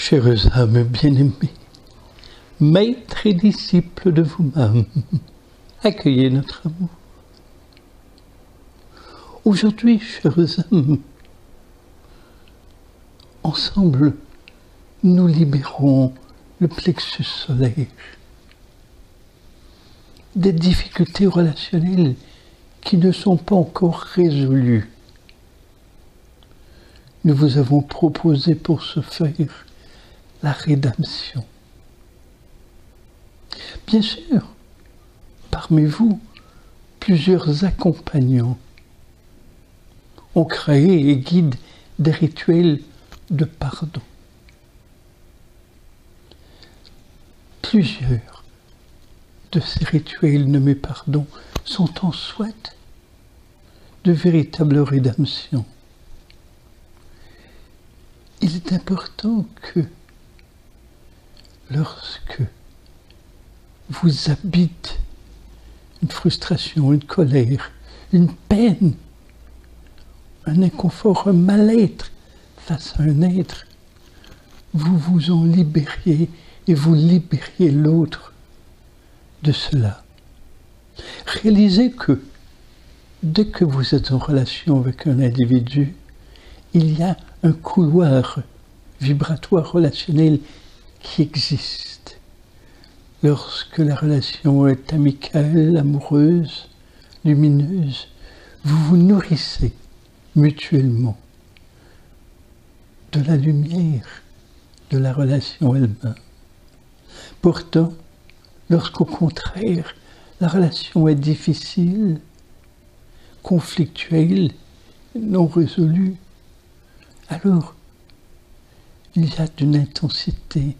Chères âmes bien-aimées, maîtres et disciples de vous-même, accueillez notre amour. Aujourd'hui, chères âmes, ensemble, nous libérons le plexus solaire des difficultés relationnelles qui ne sont pas encore résolues. Nous vous avons proposé pour ce faire la rédemption. Bien sûr, parmi vous, plusieurs accompagnants ont créé et guident des rituels de pardon. Plusieurs de ces rituels nommés pardon sont en soi de véritables rédemptions. Il est important que lorsque vous habite une frustration, une colère, une peine, un inconfort, un mal-être face à un être, vous vous en libériez et vous libériez l'autre de cela. Réalisez que dès que vous êtes en relation avec un individu, il y a un couloir vibratoire relationnel qui existe. Lorsque la relation est amicale, amoureuse, lumineuse, vous vous nourrissez mutuellement de la lumière de la relation elle-même. Pourtant, lorsqu'au contraire, la relation est difficile, conflictuelle, non résolue, alors il y a d'une intensité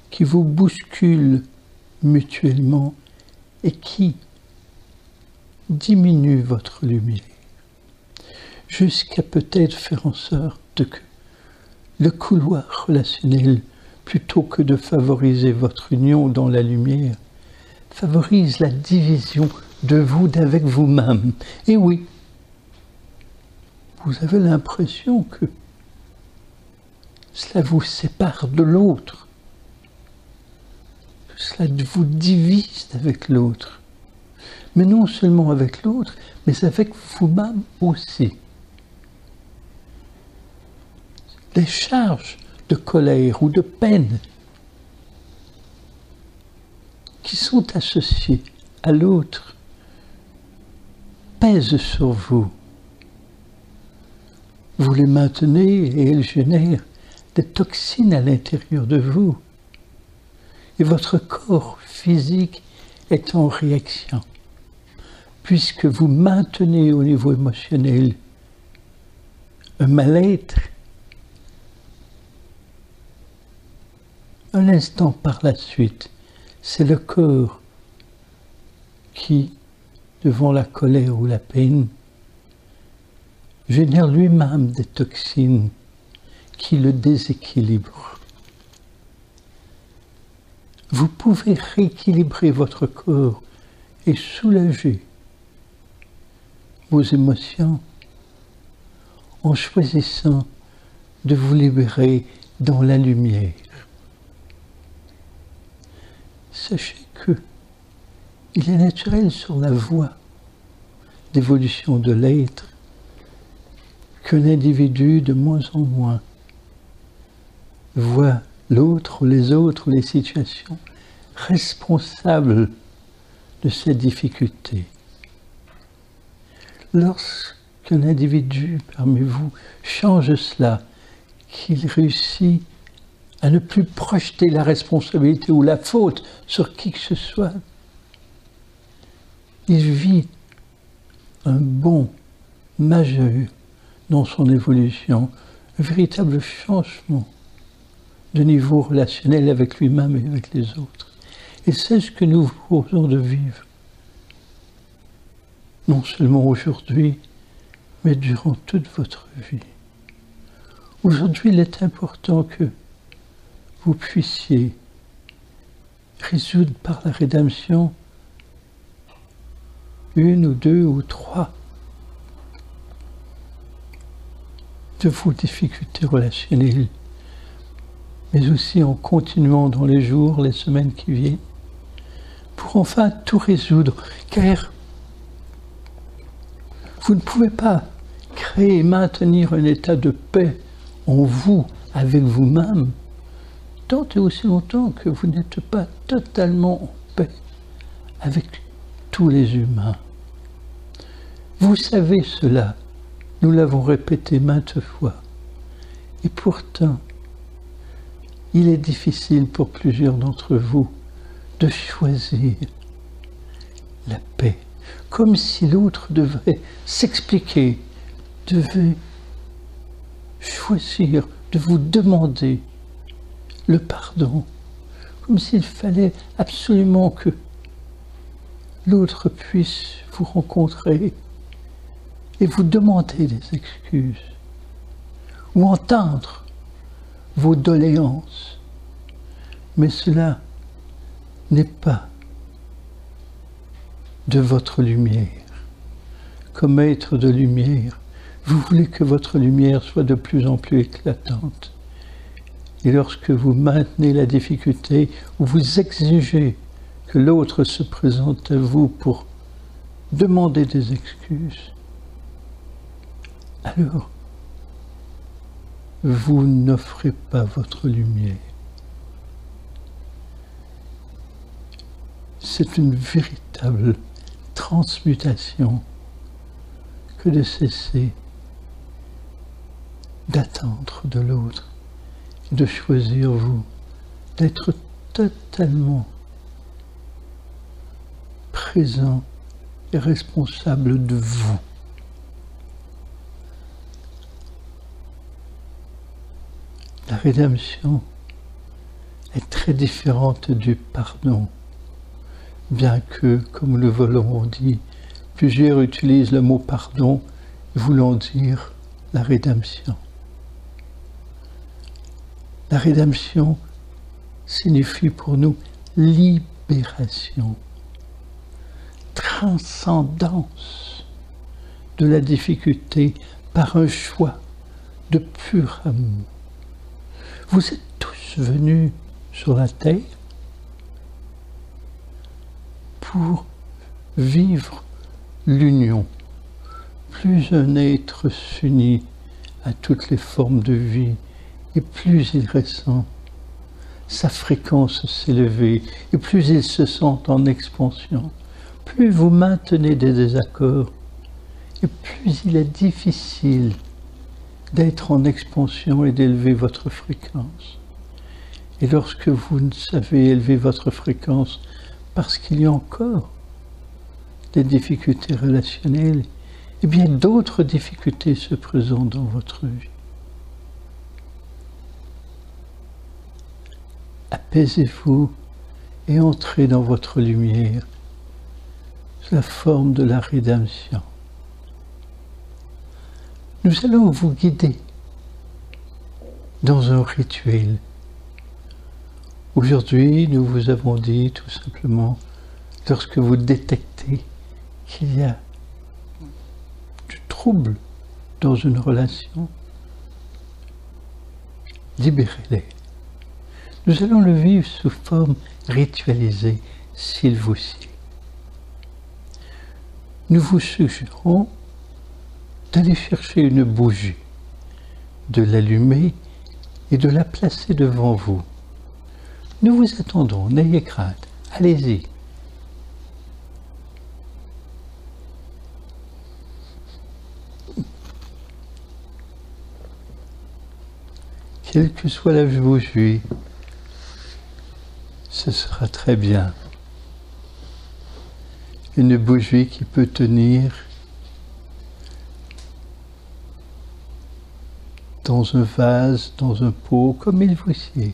qui vous bouscule mutuellement et qui diminue votre lumière, jusqu'à peut-être faire en sorte que le couloir relationnel, plutôt que de favoriser votre union dans la lumière, favorise la division de vous d'avec vous-même. Et oui, vous avez l'impression que cela vous sépare de l'autre, que cela vous divise avec l'autre. Mais non seulement avec l'autre, mais avec vous-même aussi. Les charges de colère ou de peine qui sont associées à l'autre pèsent sur vous. Vous les maintenez et elles génèrent des toxines à l'intérieur de vous. Et votre corps physique est en réaction, puisque vous maintenez au niveau émotionnel un mal-être. Un instant par la suite, c'est le corps qui, devant la colère ou la peine, génère lui-même des toxines qui le déséquilibrent. Vous pouvez rééquilibrer votre corps et soulager vos émotions en choisissant de vous libérer dans la lumière. Sachez que il est naturel sur la voie d'évolution de l'être qu'un individu de moins en moins voit l'autre, les autres, les situations responsables de ses difficultés. Lorsqu'un individu parmi vous change cela, qu'il réussit à ne plus projeter la responsabilité ou la faute sur qui que ce soit, il vit un bond majeur dans son évolution, un véritable changement de niveau relationnel avec lui-même et avec les autres. Et c'est ce que nous vous proposons de vivre, non seulement aujourd'hui, mais durant toute votre vie. Aujourd'hui, il est important que vous puissiez résoudre par la rédemption une ou deux ou trois de vos difficultés relationnelles mais aussi en continuant dans les jours, les semaines qui viennent, pour enfin tout résoudre, car vous ne pouvez pas créer et maintenir un état de paix en vous, avec vous-même, tant et aussi longtemps que vous n'êtes pas totalement en paix avec tous les humains. Vous savez cela, nous l'avons répété maintes fois, et pourtant, il est difficile pour plusieurs d'entre vous de choisir la paix, comme si l'autre devait s'expliquer, devait choisir de vous demander le pardon, comme s'il fallait absolument que l'autre puisse vous rencontrer et vous demander des excuses, ou entendre vos doléances. Mais cela n'est pas de votre lumière. Comme être de lumière, vous voulez que votre lumière soit de plus en plus éclatante. Et lorsque vous maintenez la difficulté, ou vous exigez que l'autre se présente à vous pour demander des excuses, alors vous n'offrez pas votre lumière. C'est une véritable transmutation que de cesser d'attendre de l'autre, de choisir vous, d'être totalement présent et responsable de vous. La rédemption est très différente du pardon, bien que, comme nous l'avons dit, plusieurs utilisent le mot pardon voulant dire la rédemption. La rédemption signifie pour nous libération, transcendance de la difficulté par un choix de pur amour. Vous êtes tous venus sur la terre pour vivre l'union. Plus un être s'unit à toutes les formes de vie, et plus il ressent sa fréquence s'élever, et plus il se sent en expansion. Plus vous maintenez des désaccords, et plus il est difficile d'être en expansion et d'élever votre fréquence. Et lorsque vous ne savez élever votre fréquence parce qu'il y a encore des difficultés relationnelles, eh bien d'autres difficultés se présentent dans votre vie. Apaisez-vous et entrez dans votre lumière, sous la forme de la rédemption. Nous allons vous guider dans un rituel. Aujourd'hui, nous vous avons dit tout simplement, lorsque vous détectez qu'il y a du trouble dans une relation, libérez-les. Nous allons le vivre sous forme ritualisée, s'il vous sied. Nous vous suggérons d'aller chercher une bougie, de l'allumer et de la placer devant vous. Nous vous attendons, n'ayez crainte, allez-y. Quelle que soit la bougie, ce sera très bien. Une bougie qui peut tenir dans un vase, dans un pot, comme il vous sied.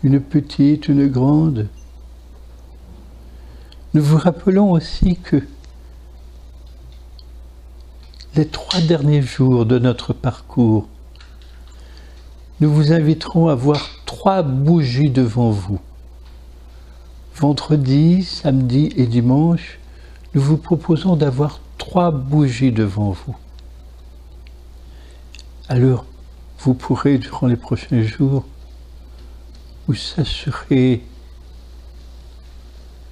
Une petite, une grande. Nous vous rappelons aussi que les 3 derniers jours de notre parcours, nous vous inviterons à voir 3 bougies devant vous. Vendredi, samedi et dimanche, nous vous proposons d'avoir 3 bougies devant vous. Alors, vous pourrez, durant les prochains jours, vous assurer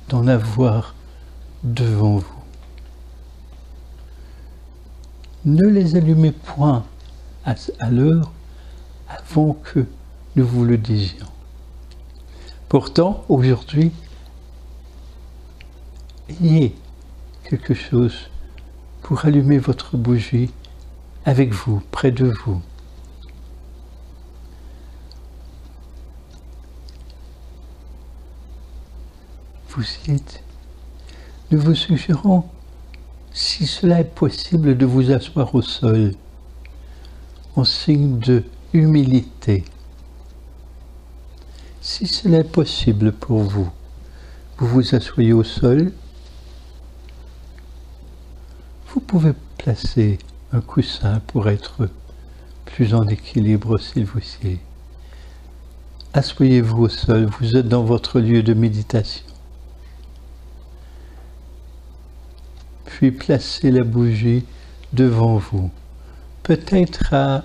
d'en avoir devant vous. Ne les allumez point à l'heure avant que nous vous le disions. Pourtant, aujourd'hui, ayez quelque chose pour allumer votre bougie avec vous, près de vous. Vous y êtes. Nous vous suggérons, si cela est possible, de vous asseoir au sol, en signe de humilité. Si cela est possible pour vous, vous vous asseyez au sol. Vous pouvez placer un coussin pour être plus en équilibre s'il vous sied. Asseyez-vous au sol, vous êtes dans votre lieu de méditation. Puis placez la bougie devant vous, peut-être à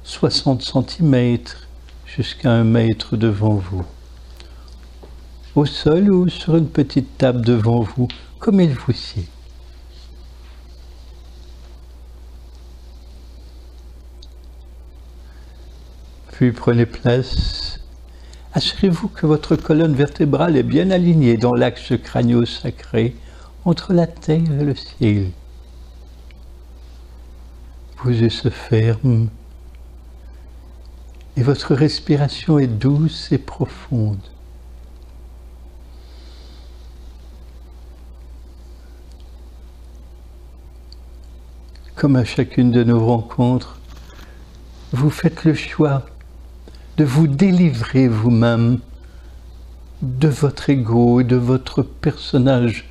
60 cm jusqu'à 1 mètre devant vous, au sol ou sur une petite table devant vous, comme il vous sied. Puis prenez place. Assurez-vous que votre colonne vertébrale est bien alignée dans l'axe crânio-sacré entre la terre et le ciel. Vos yeux se ferment et votre respiration est douce et profonde. Comme à chacune de nos rencontres, vous faites le choix de vous délivrer vous-même de votre ego et de votre personnage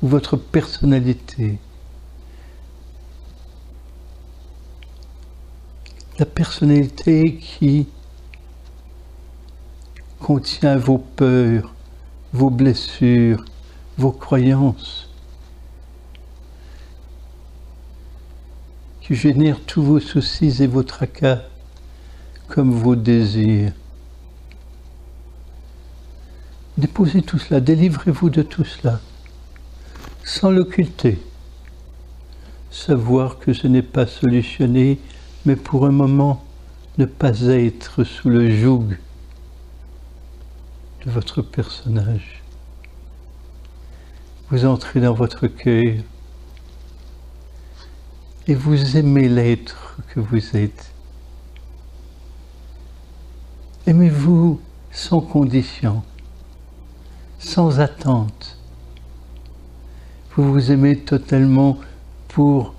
ou votre personnalité. La personnalité qui contient vos peurs, vos blessures, vos croyances, qui génère tous vos soucis et vos tracas, comme vos désirs. Déposez tout cela, délivrez-vous de tout cela, sans l'occulter. Savoir que ce n'est pas solutionné, mais pour un moment, ne pas être sous le joug de votre personnage. Vous entrez dans votre cœur et vous aimez l'être que vous êtes. Aimez-vous sans condition, sans attente. Vous vous aimez totalement pour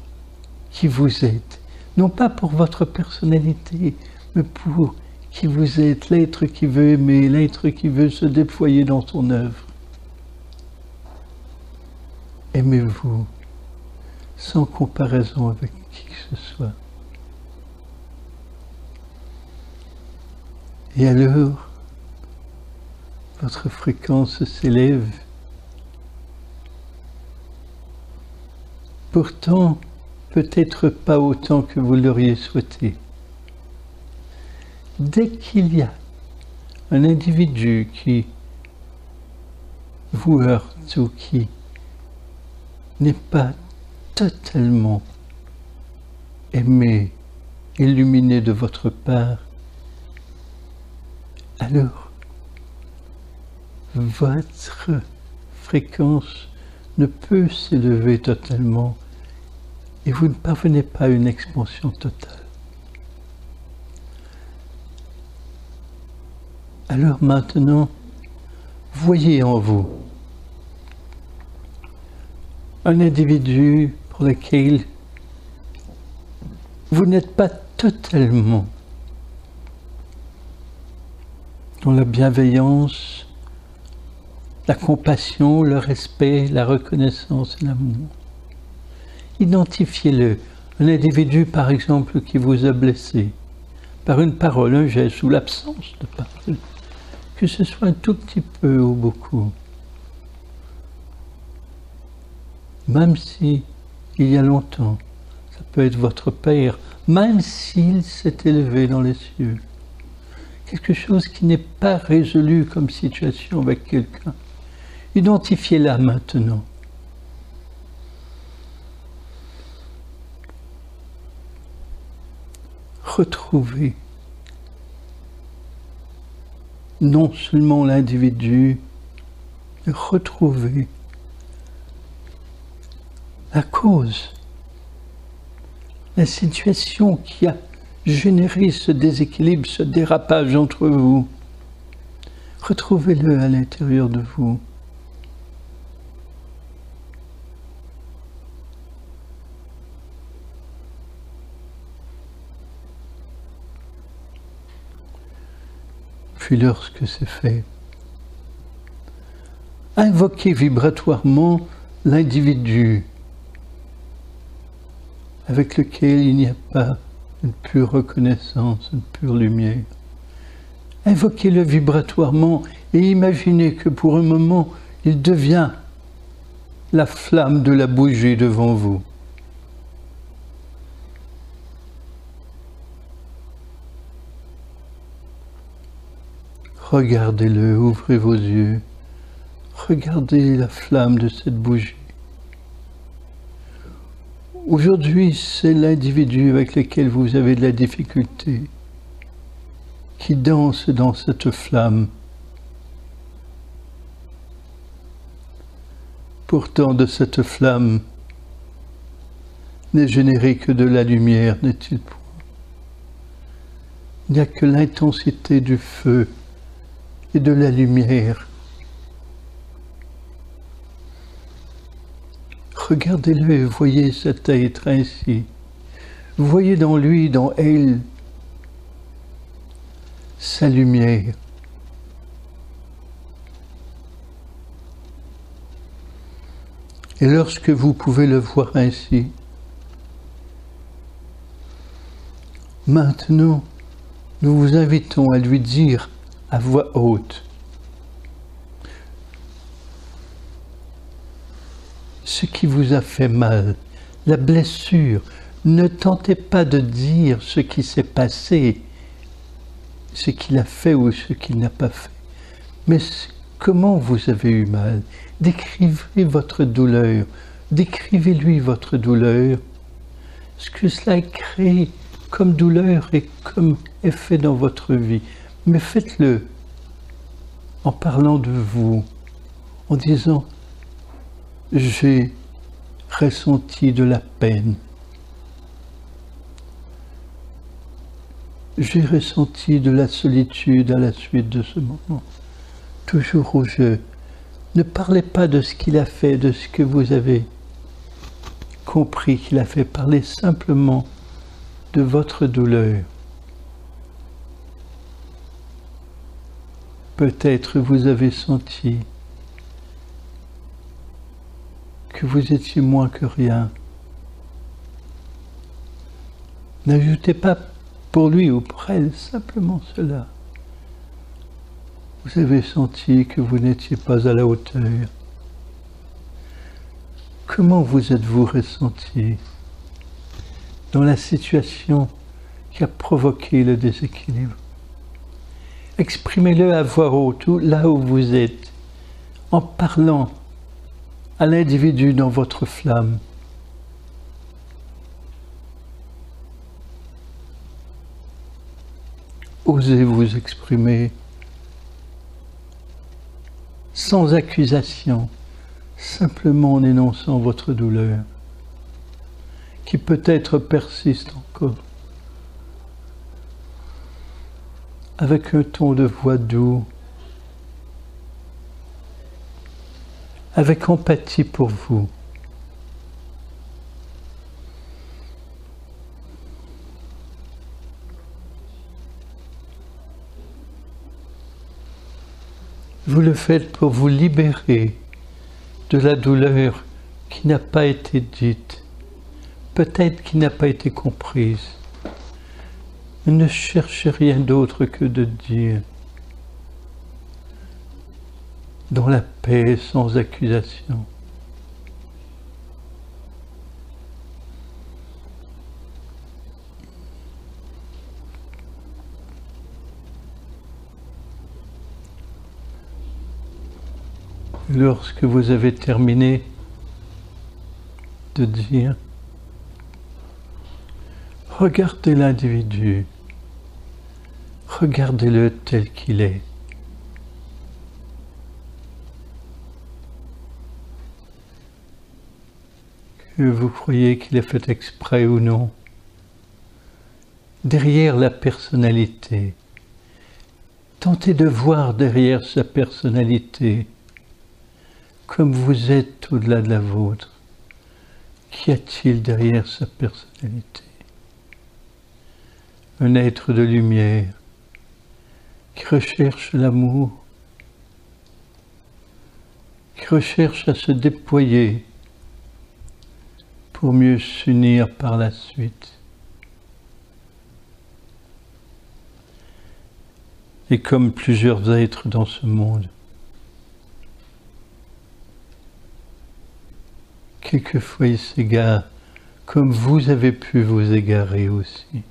qui vous êtes. Non pas pour votre personnalité, mais pour qui vous êtes, l'être qui veut aimer, l'être qui veut se déployer dans son œuvre. Aimez-vous sans comparaison avec qui que ce soit. Et alors, votre fréquence s'élève. Pourtant, peut-être pas autant que vous l'auriez souhaité. Dès qu'il y a un individu qui vous heurte ou qui n'est pas totalement aimé, illuminé de votre part, alors votre fréquence ne peut s'élever totalement et vous ne parvenez pas à une expansion totale. Alors maintenant, voyez en vous un individu pour lequel vous n'êtes pas totalement dans la bienveillance, la compassion, le respect, la reconnaissance et l'amour. Identifiez-le. Un individu, par exemple, qui vous a blessé, par une parole, un geste ou l'absence de parole, que ce soit un tout petit peu ou beaucoup. Même si, il y a longtemps, Ça peut être votre Père, même s'il s'est élevé dans les cieux. Quelque chose qui n'est pas résolu comme situation avec quelqu'un. Identifiez-la maintenant. Retrouvez non seulement l'individu, mais retrouvez la cause, la situation qui a généré ce déséquilibre, ce dérapage entre vous. Retrouvez-le à l'intérieur de vous. Puis lorsque c'est fait, invoquez vibratoirement l'individu avec lequel il n'y a pas une pure reconnaissance, une pure lumière. Invoquez-le vibratoirement et imaginez que pour un moment, il devient la flamme de la bougie devant vous. Regardez-le, ouvrez vos yeux, regardez la flamme de cette bougie. Aujourd'hui, c'est l'individu avec lequel vous avez de la difficulté, qui danse dans cette flamme. Pourtant, de cette flamme n'est généré que de la lumière, n'est-il point? Il n'y a que l'intensité du feu et de la lumière. Regardez-le et voyez cet être ainsi. Voyez dans lui, dans elle, sa lumière. Et lorsque vous pouvez le voir ainsi, maintenant, nous vous invitons à lui dire à voix haute ce qui vous a fait mal, la blessure. Ne tentez pas de dire ce qui s'est passé, ce qu'il a fait ou ce qu'il n'a pas fait, mais comment vous avez eu mal. Décrivez votre douleur, décrivez-lui votre douleur, ce que cela a créé comme douleur et comme effet dans votre vie. Mais faites-le en parlant de vous, en disant « j'ai ressenti de la peine, j'ai ressenti de la solitude à la suite de ce moment ». Toujours au jeu. Ne parlez pas de ce qu'il a fait, de ce que vous avez compris qu'il a fait. Parlez simplement de votre douleur. Peut-être vous avez senti que vous étiez moins que rien. N'ajoutez pas pour lui ou pour elle simplement cela. Vous avez senti que vous n'étiez pas à la hauteur. Comment vous êtes-vous ressenti dans la situation qui a provoqué le déséquilibre? Exprimez-le à voix haute, là où vous êtes, en parlant à l'individu dans votre flamme. Osez vous exprimer sans accusation, simplement en énonçant votre douleur, qui peut-être persiste encore, avec un ton de voix doux, avec empathie pour vous. Vous le faites pour vous libérer de la douleur qui n'a pas été dite, peut-être qui n'a pas été comprise. Mais ne cherchez rien d'autre que de dire, dans la paix, sans accusation. Lorsque vous avez terminé de dire, regardez l'individu, regardez-le tel qu'il est. Que vous croyez qu'il est fait exprès ou non, derrière la personnalité, tentez de voir derrière sa personnalité, comme vous êtes au-delà de la vôtre. Qu'y a-t-il derrière sa personnalité? Un être de lumière qui recherche l'amour, qui recherche à se déployer pour mieux s'unir par la suite. Et comme plusieurs êtres dans ce monde, quelquefois il s'égare, comme vous avez pu vous égarer aussi.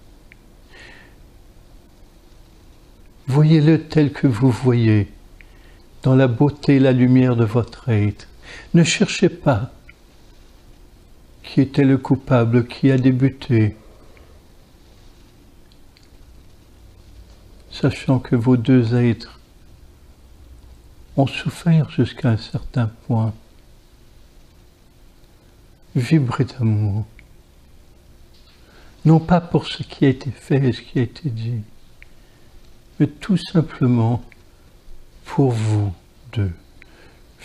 Voyez-le tel que vous voyez, dans la beauté et la lumière de votre être. Ne cherchez pas qui était le coupable, qui a débuté, sachant que vos deux êtres ont souffert jusqu'à un certain point. Vibrez d'amour, non pas pour ce qui a été fait et ce qui a été dit, mais tout simplement pour vous deux.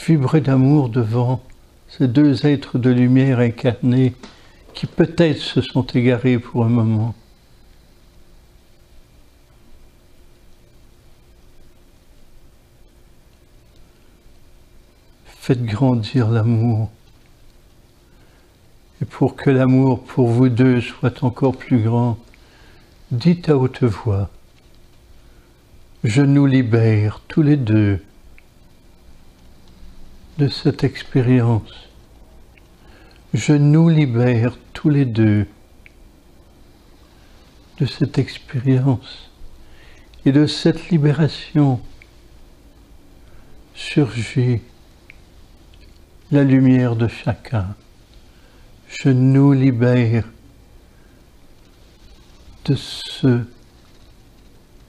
Vibrez d'amour devant ces deux êtres de lumière incarnés qui peut-être se sont égarés pour un moment. Faites grandir l'amour. Et pour que l'amour pour vous deux soit encore plus grand, dites à haute voix, je nous libère tous les deux de cette expérience. Je nous libère tous les deux de cette expérience. Et de cette libération surgit la lumière de chacun. Je nous libère de ce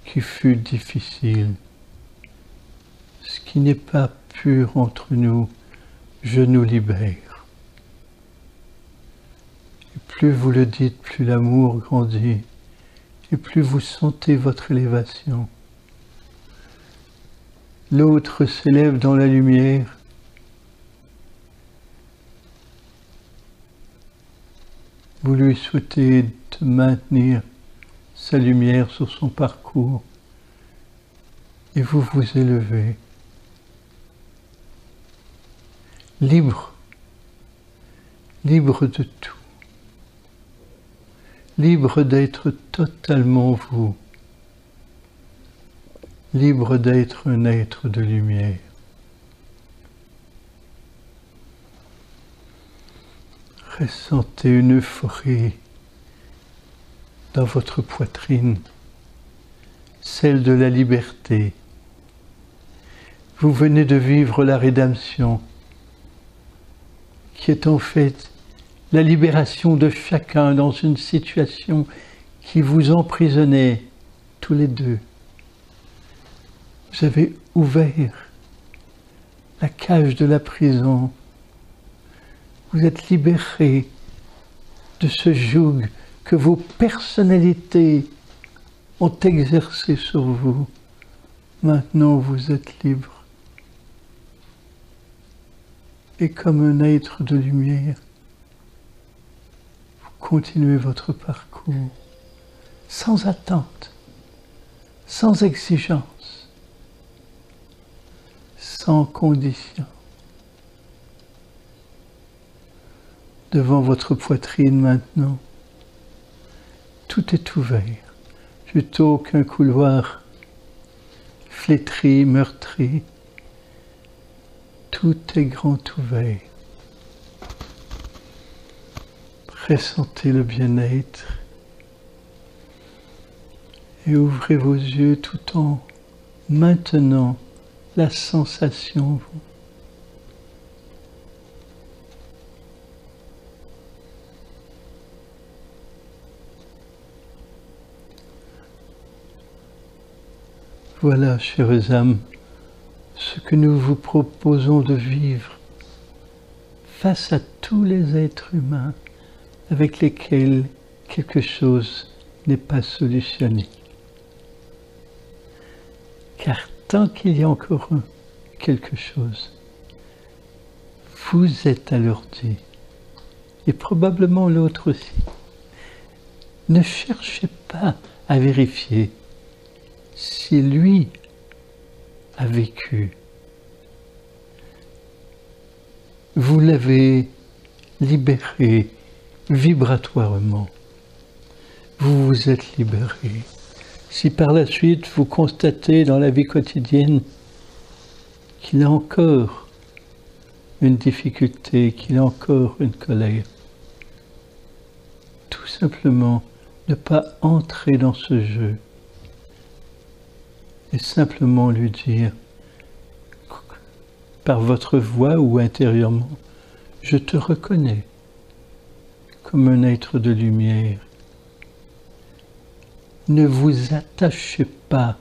qui fut difficile, ce qui n'est pas pur entre nous, je nous libère. Et plus vous le dites, plus l'amour grandit, et plus vous sentez votre élévation. L'autre s'élève dans la lumière, vous lui souhaitez de maintenir sa lumière sur son parcours et vous vous élevez, libre, libre de tout, libre d'être totalement vous, libre d'être un être de lumière. Ressentez une euphorie dans votre poitrine, celle de la liberté. Vous venez de vivre la rédemption, qui est en fait la libération de chacun dans une situation qui vous emprisonnait tous les deux. Vous avez ouvert la cage de la prison. Vous êtes libérés de ce joug que vos personnalités ont exercé sur vous. Maintenant, vous êtes libre. Et comme un être de lumière, vous continuez votre parcours sans attente, sans exigence, sans condition. Devant votre poitrine maintenant, tout est ouvert, plutôt qu'un couloir flétri, meurtri. Tout est grand ouvert. Ressentez le bien-être et ouvrez vos yeux tout en maintenant la sensation. Voilà, chères âmes, ce que nous vous proposons de vivre face à tous les êtres humains avec lesquels quelque chose n'est pas solutionné. Car tant qu'il y a encore quelque chose, vous êtes à l'ordi, et probablement l'autre aussi. Ne cherchez pas à vérifier si lui a vécu. Vous l'avez libéré vibratoirement. Vous vous êtes libéré. Si par la suite vous constatez dans la vie quotidienne qu'il a encore une difficulté, qu'il a encore une colère, tout simplement ne pas entrer dans ce jeu et simplement lui dire par votre voix ou intérieurement, je te reconnais comme un être de lumière. Ne vous attachez pas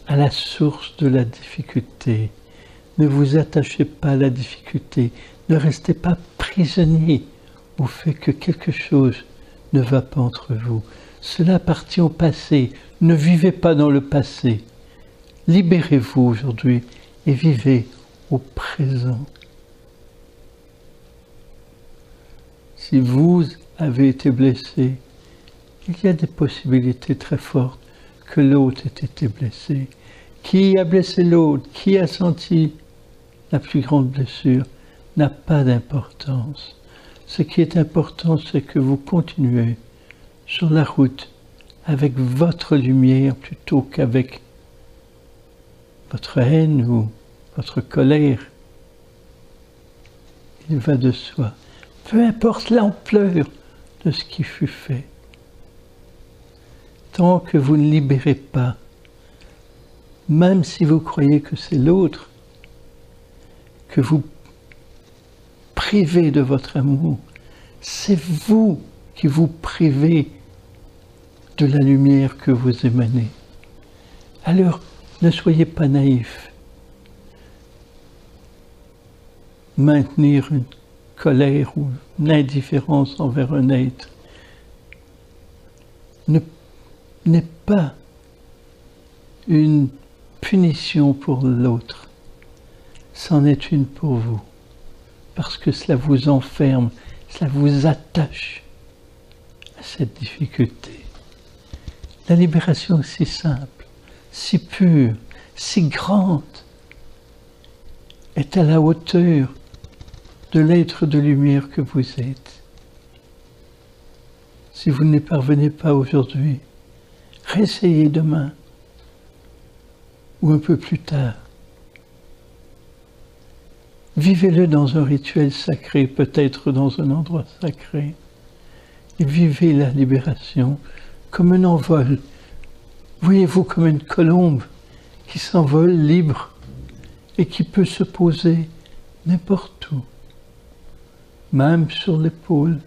à la source de la difficulté. Ne vous attachez pas à la difficulté. Ne restez pas prisonnier au fait que quelque chose ne va pas entre vous. Cela appartient au passé. Ne vivez pas dans le passé. Libérez-vous aujourd'hui et vivez au présent. Si vous avez été blessé, il y a des possibilités très fortes que l'autre ait été blessé. Qui a blessé l'autre, qui a senti la plus grande blessure, n'a pas d'importance. Ce qui est important, c'est que vous continuez sur la route avec votre lumière plutôt qu'avec votre haine ou votre colère. Il va de soi. Peu importe l'ampleur de ce qui fut fait. Tant que vous ne libérez pas, même si vous croyez que c'est l'autre, que vous privez de votre amour, c'est vous qui vous privez de la lumière que vous émanez. Alors, ne soyez pas naïfs. Maintenir une colère ou une indifférence envers un être n'est pas une punition pour l'autre, c'en est une pour vous, parce que cela vous enferme, cela vous attache à cette difficulté. La libération est si simple, si pure, si grande, est à la hauteur de l'être de lumière que vous êtes. Si vous n'y parvenez pas aujourd'hui, réessayez demain ou un peu plus tard. Vivez-le dans un rituel sacré, peut-être dans un endroit sacré. Et vivez la libération comme un envol. Voyez-vous comme une colombe qui s'envole libre et qui peut se poser n'importe où, même sur l'épaule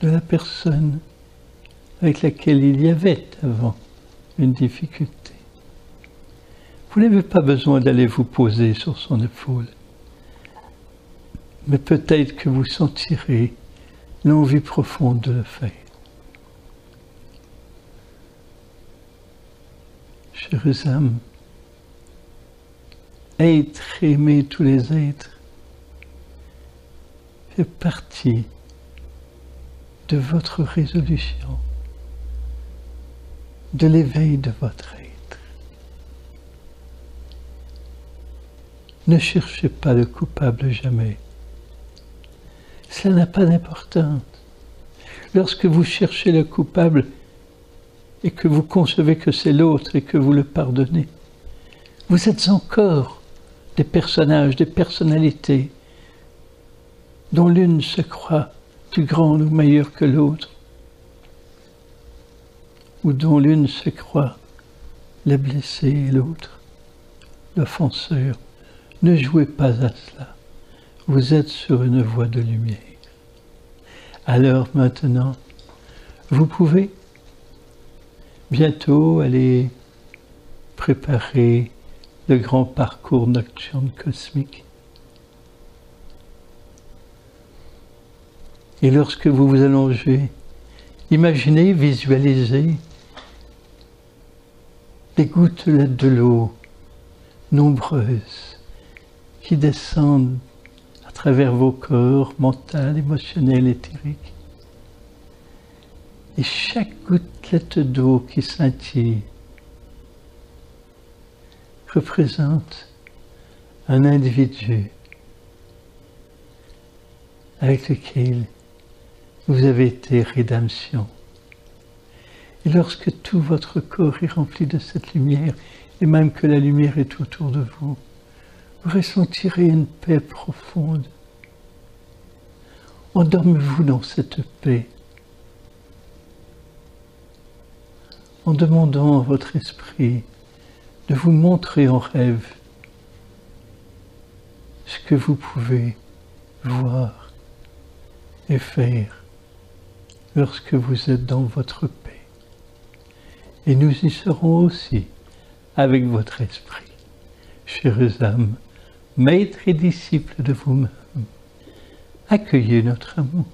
de la personne avec laquelle il y avait avant une difficulté. Vous n'avez pas besoin d'aller vous poser sur son épaule, mais peut-être que vous sentirez l'envie profonde de le faire. Chères âmes, être, aimer tous les êtres fait partie de votre résolution, de l'éveil de votre être. Ne cherchez pas le coupable jamais. Cela n'a pas d'importance. Lorsque vous cherchez le coupable et que vous concevez que c'est l'autre et que vous le pardonnez, vous êtes encore des personnages, des personnalités dont l'une se croit plus grande ou meilleure que l'autre, ou dont l'une se croit la blessée et l'autre l'offenseur. Ne jouez pas à cela. Vous êtes sur une voie de lumière. Alors maintenant, vous pouvez Bientôt, allez préparer le grand parcours nocturne cosmique. Et lorsque vous vous allongez, imaginez, visualisez des gouttelettes de l'eau nombreuses qui descendent à travers vos corps mental, émotionnel, éthérique. Et chaque gouttelette d'eau qui scintille représente un individu avec lequel vous avez été rédemption. Et lorsque tout votre corps est rempli de cette lumière, et même que la lumière est autour de vous, vous ressentirez une paix profonde. Endormez-vous dans cette paix, en demandant à votre esprit de vous montrer en rêve ce que vous pouvez voir et faire lorsque vous êtes dans votre paix. Et nous y serons aussi avec votre esprit. Chères âmes, maîtres et disciples de vous-même, accueillez notre amour.